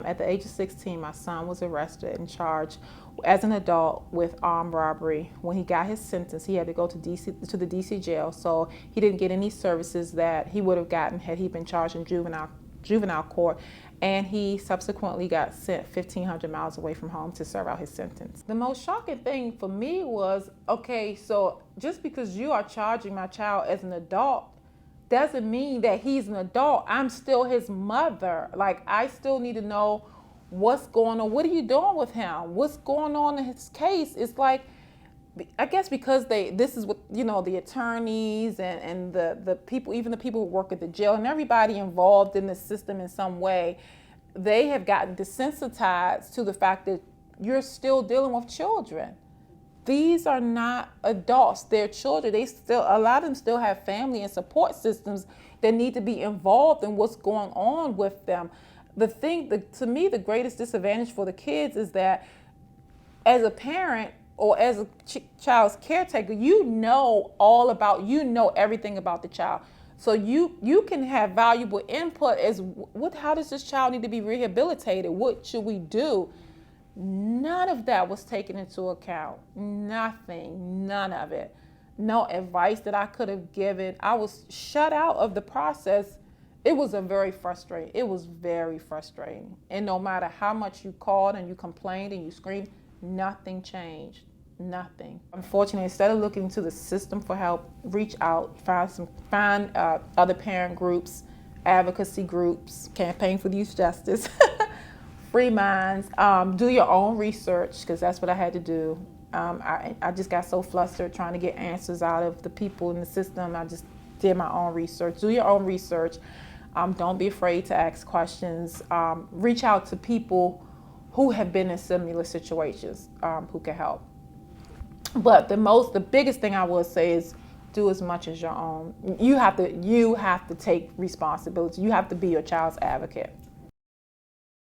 At the age of 16, my son was arrested and charged as an adult with armed robbery. When he got his sentence, he had to go to the DC jail, so he didn't get any services that he would have gotten had he been charged in juvenile court, and he subsequently got sent 1,500 miles away from home to serve out his sentence. The most shocking thing for me was, okay, so just because you are charging my child as an adult doesn't mean that he's an adult. I'm still his mother. Like, I still need to know what's going on. What are you doing with him? What's going on in his case? It's like, I guess because this is what, the attorneys and the people, even the people who work at the jail and everybody involved in the system in some way, they have gotten desensitized to the fact that you're still dealing with children. These are not adults, they're children. A lot of them still have family and support systems that need to be involved in what's going on with them. To me, the greatest disadvantage for the kids is that as a parent or as a child's caretaker, you know everything about the child. So you can have valuable input as how does this child need to be rehabilitated? What should we do? None of that was taken into account. Nothing, none of it. No advice that I could have given. I was shut out of the process. It was very frustrating. And no matter how much you called and you complained and you screamed, nothing changed. Nothing. Unfortunately, instead of looking to the system for help, reach out, find other parent groups, advocacy groups, Campaign for Youth Justice, Free Minds. Do your own research, because that's what I had to do. I just got so flustered trying to get answers out of the people in the system. I just did my own research. Do your own research. Don't be afraid to ask questions. Reach out to people who have been in similar situations, who can help. But the biggest thing I would say is do as much as your own. You have to take responsibility. You have to be your child's advocate.